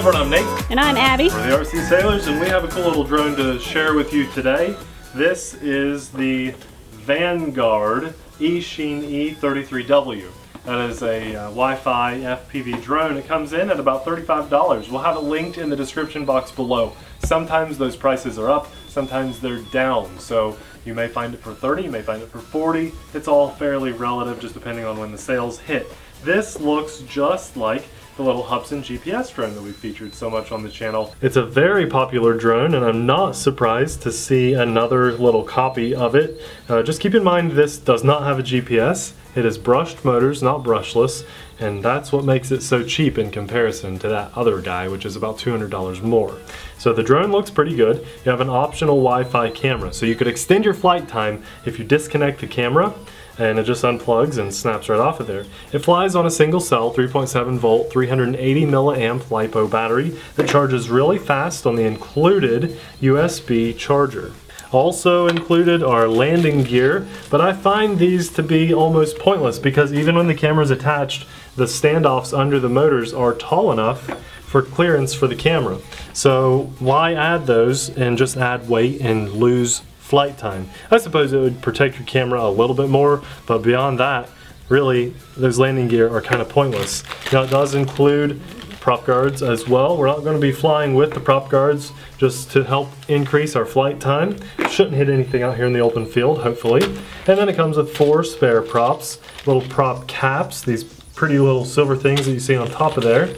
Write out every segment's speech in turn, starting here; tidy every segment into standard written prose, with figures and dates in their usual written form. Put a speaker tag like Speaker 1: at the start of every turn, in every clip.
Speaker 1: everyone, I'm Nate.
Speaker 2: And I'm Abby.
Speaker 1: We're the RC Sailors, and we have a cool little drone to share with you today. This is the Vanguard Eachine E33W. That is a Wi-Fi FPV drone. It comes in at about $35. We'll have it linked in the description box below. Sometimes those prices are up, sometimes they're down. So you may find it for 30, you may find it for 40. It's all fairly relative, just depending on when the sales hit. This looks just like the little Hubsan GPS drone that we've featured so much on the channel. It's a very popular drone, and I'm not surprised to see another little copy of it. Just keep in mind this does not have a GPS. It is brushed motors, not brushless, and that's what makes it so cheap in comparison to that other guy, which is about $200 more. So the drone looks pretty good. You have an optional Wi-Fi camera, so you could extend your flight time if you disconnect the camera, and it just unplugs and snaps right off of there. It flies on a single cell, 3.7 volt, 380 milliamp LiPo battery that charges really fast on the included USB charger. Also included are landing gear, but I find these to be almost pointless because even when the camera's attached, the standoffs under the motors are tall enough for clearance for the camera. So why add those and just add weight and lose flight time? I suppose it would protect your camera a little bit more, but beyond that, really, those landing gear are kind of pointless. Now it does include prop guards as well. We're not going to be flying with the prop guards just to help increase our flight time. Shouldn't hit anything out here in the open field, hopefully. And then it comes with 4 spare props, little prop caps, these pretty little silver things that you see on top of there.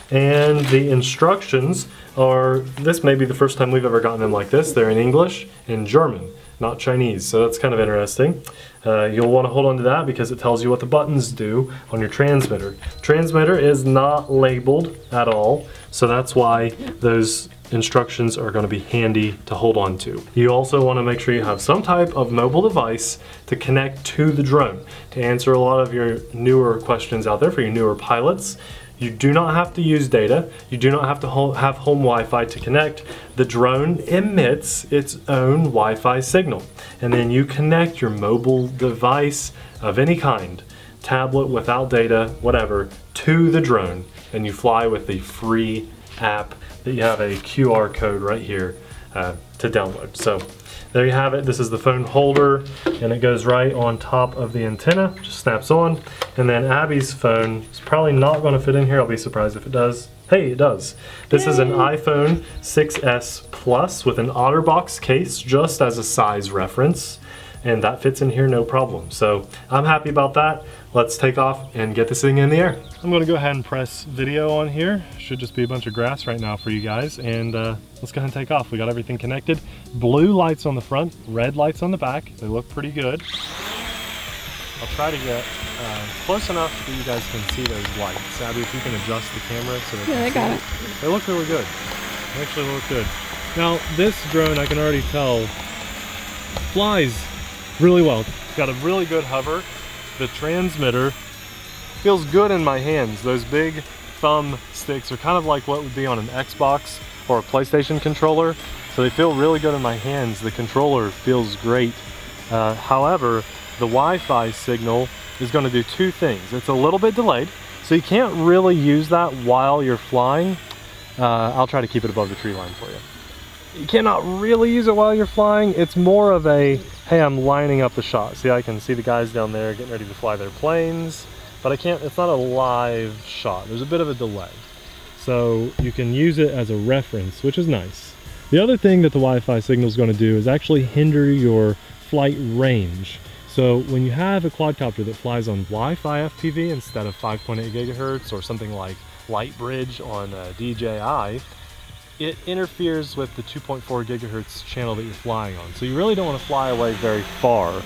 Speaker 1: And the instructions are, this may be the first time we've ever gotten them like this. They're in English and German, not Chinese, so that's kind of interesting. You'll want to hold on to that because it tells you what the buttons do on your transmitter. Transmitter is not labeled at all, so that's why those instructions are going to be handy to hold on to. You also want to make sure you have some type of mobile device to connect to the drone. To answer a lot of your newer questions out there for your newer pilots, you do not have to use data. You do not have to have home Wi-Fi to connect. The drone emits its own Wi-Fi signal. And then you connect your mobile device of any kind, tablet, without data, whatever, to the drone. And you fly with the free app that you have a QR code right here to download. So there you have it. This is the phone holder, and it goes right on top of the antenna, just snaps on. And then Abby's phone is probably not going to fit in here. I'll be surprised if it does. Hey, it does. This is an iPhone 6S Plus with an OtterBox case, just as a size reference, and that fits in here no problem. So I'm happy about that. Let's take off and get this thing in the air. I'm going to go ahead and press video on here. Should just be a bunch of grass right now for you guys, and let's go ahead and take off. We got everything connected. Blue lights on the front, red lights on the back. They look pretty good. I'll try to get close enough that you guys can see those lights. Abby, if you can adjust the camera so that
Speaker 2: I got it.
Speaker 1: They look really good. They actually look good. Now this drone, I can already tell, flies really well. It's got a really good hover. The transmitter feels good in my hands. Those big thumb sticks are kind of like what would be on an Xbox or a PlayStation controller. So they feel really good in my hands. The controller feels great. However, the Wi-Fi signal is going to do 2 things. It's a little bit delayed, so you can't really use that while you're flying. I'll try to keep it above the tree line for you. You cannot really use it while you're flying. It's more of a, hey, I'm lining up the shot. See, I can see the guys down there getting ready to fly their planes, but I can't, it's not a live shot. There's a bit of a delay. So you can use it as a reference, which is nice. The other thing that the Wi-Fi signal is going to do is actually hinder your flight range. So when you have a quadcopter that flies on Wi-Fi FPV instead of 5.8 gigahertz or something like Lightbridge on DJI, it interferes with the 2.4 gigahertz channel that you're flying on. So you really don't want to fly away very far,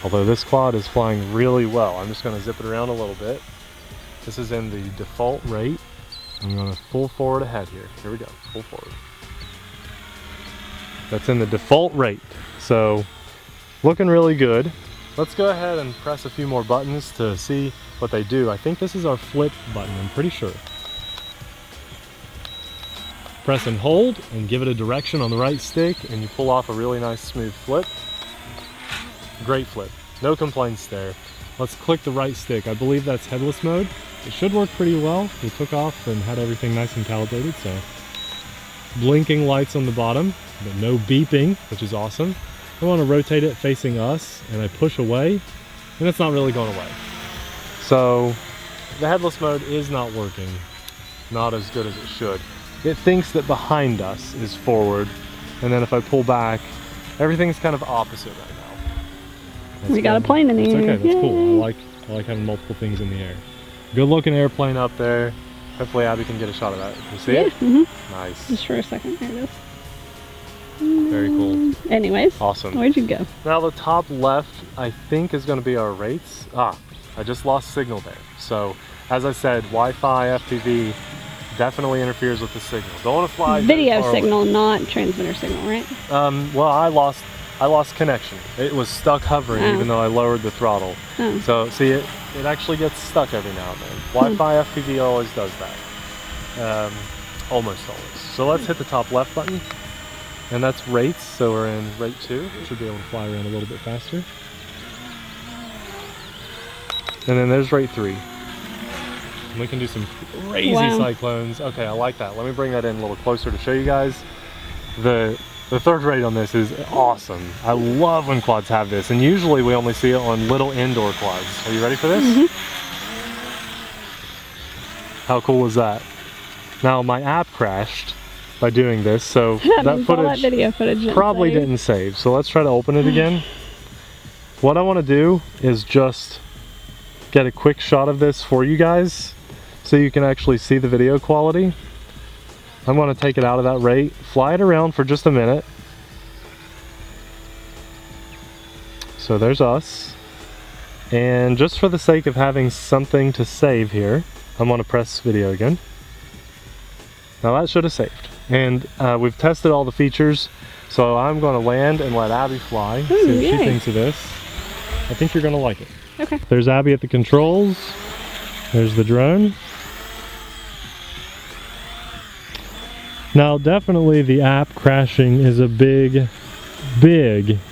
Speaker 1: although this quad is flying really well. I'm just going to zip it around a little bit. This is in the default rate. I'm going to full forward ahead here. Here we go, full forward. That's in the default rate. So looking really good. Let's go ahead and press a few more buttons to see what they do. I think this is our flip button, I'm pretty sure. Press and hold and give it a direction on the right stick and you pull off a really nice smooth flip. Great flip. No complaints there. Let's click the right stick. I believe that's headless mode. It should work pretty well. We took off and had everything nice and calibrated, so. Blinking lights on the bottom, but no beeping, which is awesome. I want to rotate it facing us, and I push away, and it's not really going away. So, the headless mode is not working. Not as good as it should. It thinks that behind us is forward, and then if I pull back, everything's kind of opposite right now.
Speaker 2: We got a plane in the air.
Speaker 1: Okay, that's
Speaker 2: Yay.
Speaker 1: cool. I like having multiple things in the air. Good looking airplane up there. Hopefully Abby can get a shot of that. You see it?
Speaker 2: Mm-hmm.
Speaker 1: Nice.
Speaker 2: Just for a second. There it is.
Speaker 1: Very cool.
Speaker 2: Anyways.
Speaker 1: Awesome.
Speaker 2: Where'd you go?
Speaker 1: Now the top left, I think, is going to be our rates. I just lost signal there. So, as I said, Wi-Fi FPV definitely interferes with the signal. Don't want to fly
Speaker 2: Video signal, not transmitter signal, right?
Speaker 1: Well, I lost connection. It was stuck hovering even though I lowered the throttle. So see, it actually gets stuck every now and then. Wi-Fi FPV always does that. Almost always. So let's hit the top left button. And that's rates, so we're in rate 2. Should be able to fly around a little bit faster. And then there's rate 3. And we can do some crazy cyclones. Okay, I like that. Let me bring that in a little closer to show you guys. The third rate on this is awesome. I love when quads have this, and usually we only see it on little indoor quads. Are you ready for this?
Speaker 2: Mm-hmm.
Speaker 1: How cool was that? Now my app crashed by doing this, so that
Speaker 2: video footage
Speaker 1: probably didn't save. So let's try to open it again. What I want to do is just get a quick shot of this for you guys so you can actually see the video quality. I'm going to take it out of that rate, fly it around for just a minute. So there's us. And just for the sake of having something to save here, I'm going to press video again. Now that should have saved. And we've tested all the features, so I'm going to land and let Abby fly.
Speaker 2: Ooh,
Speaker 1: see what
Speaker 2: yay.
Speaker 1: she thinks of this. I think you're going to like it.
Speaker 2: Okay.
Speaker 1: There's Abby at the controls. There's the drone. Now definitely the app crashing is a big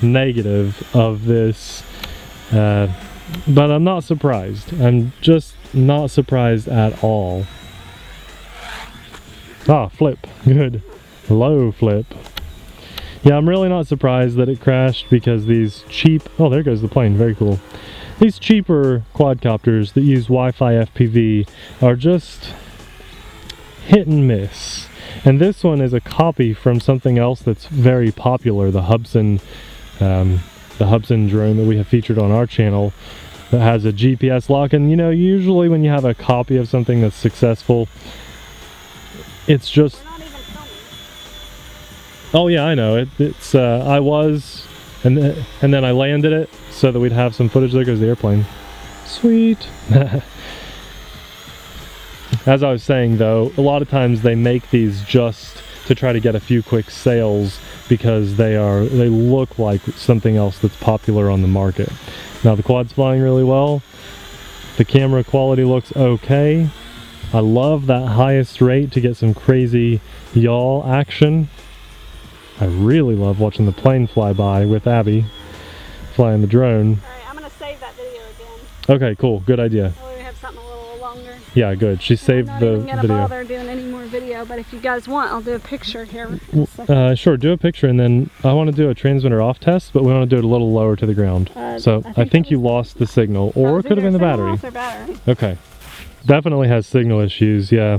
Speaker 1: negative of this, but I'm not surprised. I'm just not surprised at all. Ah, flip, good. Low flip. Yeah, I'm really not surprised that it crashed because these cheap, oh there goes the plane, very cool. These cheaper quadcopters that use Wi-Fi FPV are just hit and miss. And this one is a copy from something else that's very popular, the Hubsan drone that we have featured on our channel that has a GPS lock. And you know, usually when you have a copy of something that's successful, it's just...
Speaker 2: We're not even filming.
Speaker 1: Oh yeah, I know. It's I was, and then I landed it so that we'd have some footage. There goes the airplane. Sweet. As I was saying though, a lot of times they make these just to try to get a few quick sales because they look like something else that's popular on the market. Now the quad's flying really well. The camera quality looks okay. I love that highest rate to get some crazy yaw action. I really love watching the plane fly by with Abby flying the drone.
Speaker 2: Alright, I'm going to save that video again.
Speaker 1: Okay, cool. Good idea.
Speaker 2: That way we have something a little longer.
Speaker 1: Yeah, good. She saved the video.
Speaker 2: I'm not even going to bother doing any more video, but if you guys want, I'll do a picture here in a second.
Speaker 1: Sure, do a picture, and then I want to do a transmitter off test, but we want to do it a little lower to the ground. So I think you lost the signal, or it could have been the battery.
Speaker 2: Battery.
Speaker 1: Okay. Definitely has signal issues, yeah.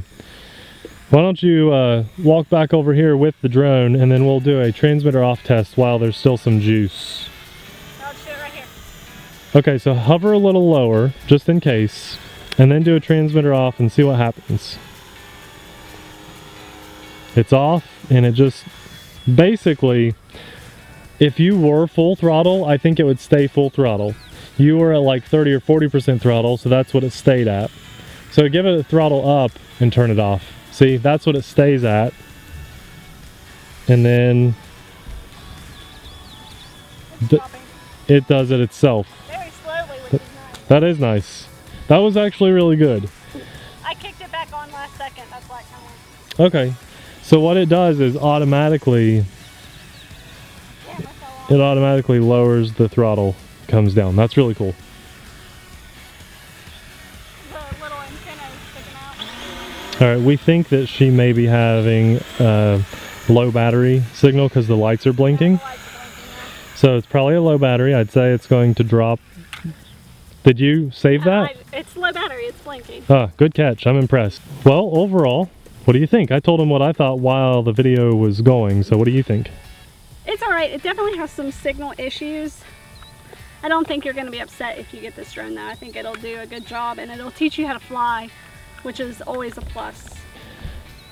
Speaker 1: Why don't you walk back over here with the drone, and then we'll do a transmitter off test while there's still some juice.
Speaker 2: I'll just do it right here.
Speaker 1: Okay, so hover a little lower, just in case, and then do a transmitter off and see what happens. It's off, and it just, basically, if you were full throttle, I think it would stay full throttle. You were at like 30 or 40% throttle, so that's what it stayed at. So give it a throttle up and turn it off. See, that's what it stays at. And then it does it itself.
Speaker 2: Very slowly, which is nice.
Speaker 1: That is nice. That was actually really good.
Speaker 2: I kicked it back on last second, that's why it kind of went.
Speaker 1: Okay, so what it does is automatically lowers the throttle comes down. That's really cool.
Speaker 2: The little antenna is sticking out.
Speaker 1: All right, we think that she may be having low battery signal because the lights are blinking.
Speaker 2: The lights are blinking now.
Speaker 1: So it's probably a low battery. I'd say it's going to drop. Did you save that?
Speaker 2: It's low battery, it's blinking.
Speaker 1: Ah, good catch. I'm impressed. Well, overall, what do you think? I told him what I thought while the video was going, so what do you think?
Speaker 2: It's alright. It definitely has some signal issues. I don't think you're going to be upset if you get this drone though. I think it'll do a good job and it'll teach you how to fly, which is always a plus.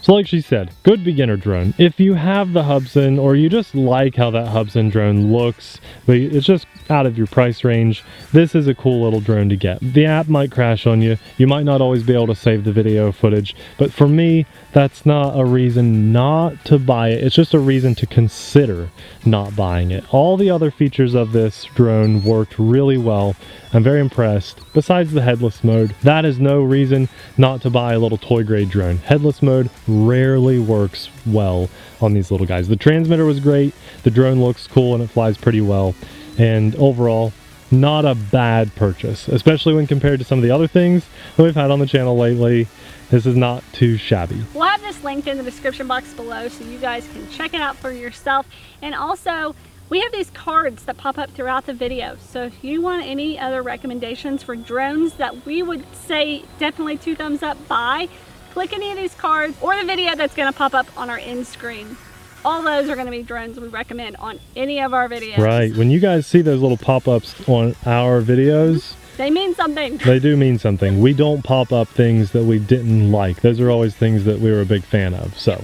Speaker 1: So like she said, good beginner drone. If you have the Hubsan or you just like how that Hubsan drone looks, but it's just out of your price range, this is a cool little drone to get. The app might crash on you. You might not always be able to save the video footage, but for me, that's not a reason not to buy it. It's just a reason to consider not buying it. All the other features of this drone worked really well. I'm very impressed. Besides the headless mode, that is no reason not to buy a little toy grade drone. Headless mode rarely works well on these little guys. The transmitter was great, the drone looks cool and it flies pretty well, and overall, not a bad purchase, especially when compared to some of the other things that we've had on the channel lately. This is not too shabby.
Speaker 2: We'll have this linked in the description box below so you guys can check it out for yourself. And also, we have these cards that pop up throughout the video. So if you want any other recommendations for drones that we would say definitely 2 thumbs up buy, click any of these cards or the video that's going to pop up on our end screen. All those are going to be drones we recommend on any of our videos.
Speaker 1: Right. When you guys see those little pop-ups on our videos,
Speaker 2: they mean something.
Speaker 1: They do mean something. We don't pop up things that we didn't like. Those are always things that we were a big fan of. So,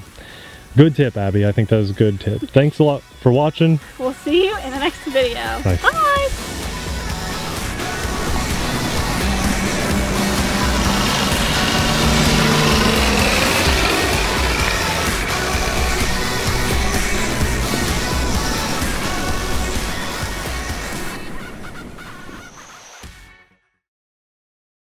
Speaker 1: good tip, Abby. I think that was a good tip. Thanks a lot for watching.
Speaker 2: We'll see you in the next video.
Speaker 1: Bye.
Speaker 2: Bye.